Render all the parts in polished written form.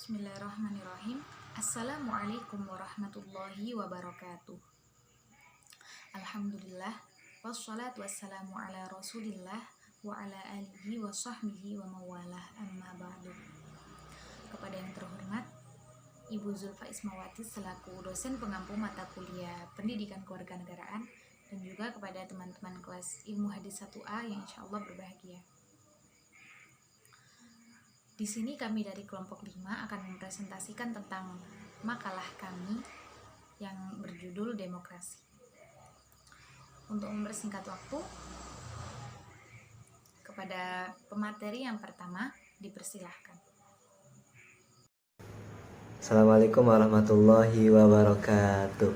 Bismillahirrahmanirrahim. Assalamualaikum warahmatullahi wabarakatuh. Alhamdulillah, wassalatu wassalamu ala rasulillah wa ala alihi wa sahbihi wa mawalah, amma ba'du. Kepada yang terhormat Ibu Zulfa Ismawati selaku dosen pengampu mata kuliah Pendidikan Kewarganegaraan, dan juga kepada teman-teman kelas Ilmu Hadis 1A yang insyaallah berbahagia. Di sini kami dari kelompok 5 akan mempresentasikan tentang makalah kami yang berjudul Demokrasi. Untuk mempersingkat waktu, kepada pemateri yang pertama dipersilahkan. Assalamualaikum warahmatullahi wabarakatuh.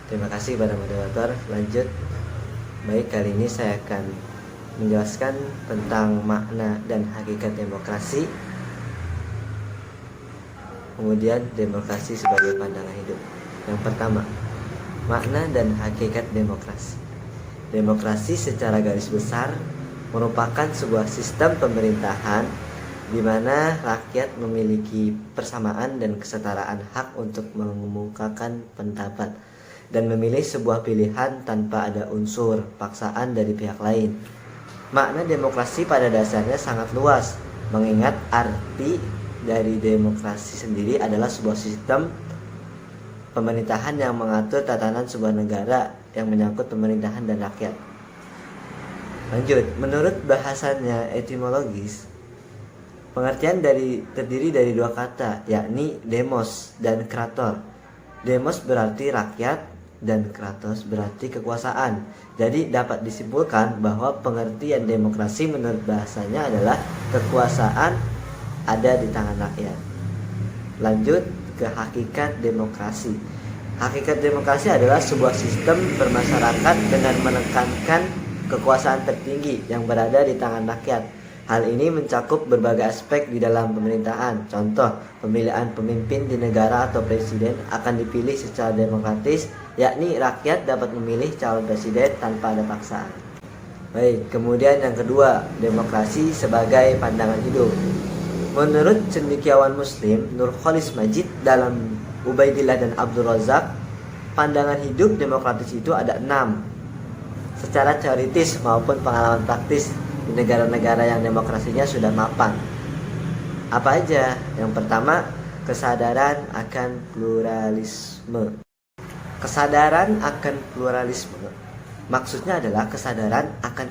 Terima kasih pada moderator. Lanjut. Baik, kali ini saya akan menjelaskan tentang makna dan hakikat demokrasi, kemudian demokrasi sebagai pandangan hidup. Yang pertama, makna dan hakikat demokrasi. Demokrasi secara garis besar merupakan sebuah sistem pemerintahan di mana rakyat memiliki persamaan dan kesetaraan hak untuk mengemukakan pendapat dan memilih sebuah pilihan tanpa ada unsur paksaan dari pihak lain. Makna demokrasi pada dasarnya sangat luas, mengingat arti dari demokrasi sendiri adalah sebuah sistem pemerintahan yang mengatur tatanan sebuah negara yang menyangkut pemerintahan dan rakyat. Lanjut, menurut bahasanya etimologis, pengertian terdiri dari dua kata, yakni demos dan krator. Demos berarti rakyat dan kratos berarti kekuasaan. Jadi dapat disimpulkan bahwa pengertian demokrasi menurut bahasanya adalah kekuasaan ada di tangan rakyat. Lanjut ke hakikat demokrasi. Hakikat demokrasi adalah sebuah sistem bermasyarakat dengan menekankan kekuasaan tertinggi yang berada di tangan rakyat. Hal ini mencakup berbagai aspek di dalam pemerintahan. Contoh, pemilihan pemimpin di negara atau presiden akan dipilih secara demokratis, yakni rakyat dapat memilih calon presiden tanpa ada paksaan. Baik, kemudian yang kedua, demokrasi sebagai pandangan hidup. Menurut cendekiawan muslim Nurkholis Majid dalam Ubaidillah dan Abdul Razak, pandangan hidup demokratis itu ada 6. Secara teoritis maupun pengalaman praktis di negara-negara yang demokrasinya sudah mapan. Apa aja? Yang pertama, kesadaran akan pluralisme. Kesadaran akan pluralisme maksudnya adalah kesadaran akan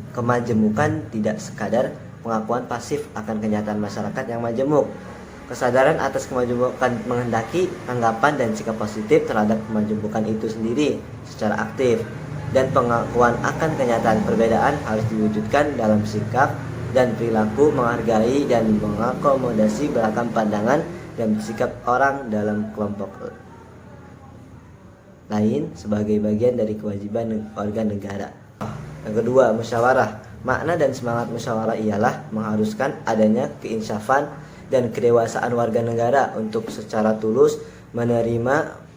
kemajemukan, tidak sekadar pengakuan pasif akan kenyataan masyarakat yang majemuk. Kesadaran atas kemajemukan menghendaki anggapan dan sikap positif terhadap kemajemukan itu sendiri secara aktif. Dan pengakuan akan kenyataan perbedaan harus diwujudkan dalam sikap dan perilaku menghargai dan mengakomodasi beragam pandangan dan sikap orang dalam kelompok lain sebagai bagian dari kewajiban warga negara. Yang kedua, musyawarah. Makna dan semangat musyawarah ialah mengharuskan adanya keinsafan dan kedewasaan warga negara untuk secara tulus menerima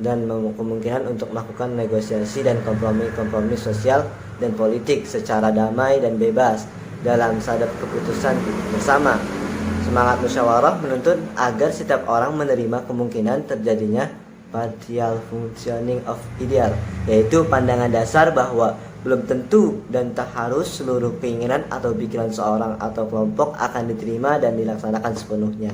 dan kemungkinan untuk melakukan negosiasi dan kompromi sosial dan politik secara damai dan bebas dalam sadar keputusan bersama. Semangat musyawarah menuntut agar setiap orang menerima kemungkinan terjadinya partial functioning of ideal, yaitu pandangan dasar bahwa belum tentu dan tak harus seluruh keinginan atau pikiran seorang atau kelompok akan diterima dan dilaksanakan sepenuhnya.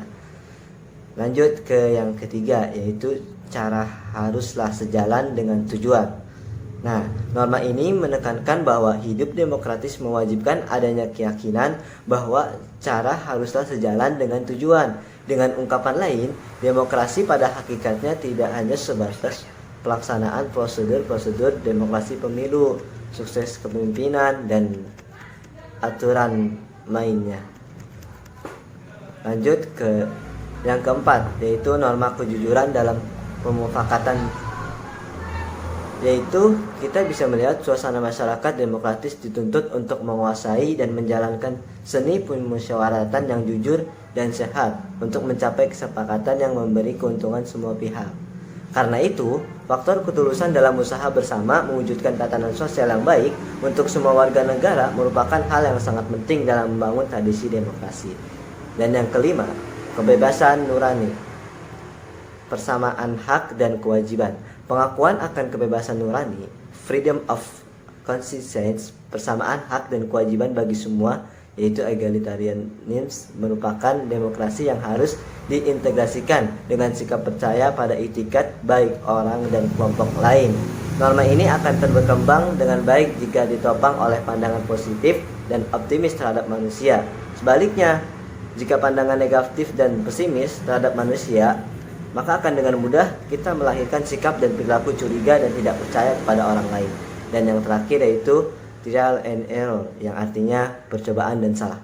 Lanjut ke yang ketiga, yaitu cara haruslah sejalan dengan tujuan. Nah, norma ini menekankan bahwa hidup demokratis mewajibkan adanya keyakinan bahwa cara haruslah sejalan dengan tujuan. Dengan ungkapan lain, demokrasi pada hakikatnya tidak hanya sebatas pelaksanaan prosedur-prosedur demokrasi pemilu, sukses kepemimpinan, dan aturan lainnya. Lanjut ke yang keempat, yaitu norma kejujuran dalam pemufakatan, yaitu kita bisa melihat suasana masyarakat demokratis dituntut untuk menguasai dan menjalankan seni pemusyawaratan yang jujur dan sehat untuk mencapai kesepakatan yang memberi keuntungan semua pihak. Karena itu, faktor ketulusan dalam usaha bersama mewujudkan tatanan sosial yang baik untuk semua warga negara merupakan hal yang sangat penting dalam membangun tradisi demokrasi. Dan yang kelima, kebebasan nurani, persamaan hak dan kewajiban. Pengakuan akan kebebasan nurani, freedom of conscience, persamaan hak dan kewajiban bagi semua, yaitu egalitarianisme, merupakan demokrasi yang harus diintegrasikan dengan sikap percaya pada itikat baik orang dan kelompok lain. Norma ini akan berkembang dengan baik jika ditopang oleh pandangan positif dan optimis terhadap manusia. Sebaliknya, jika pandangan negatif dan pesimis terhadap manusia, maka akan dengan mudah kita melahirkan sikap dan perilaku curiga dan tidak percaya kepada orang lain. Dan yang terakhir yaitu trial and error, yang artinya percobaan dan salah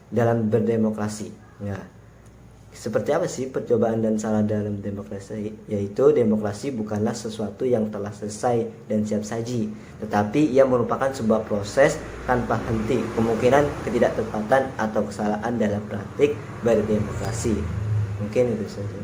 dalam berdemokrasi. Ya. Seperti apa sih percobaan dan salah dalam demokrasi? Yaitu demokrasi bukanlah sesuatu yang telah selesai dan siap saji, tetapi ia merupakan sebuah proses tanpa henti, kemungkinan ketidaktepatan atau kesalahan dalam praktik berdemokrasi. Mungkin itu saja.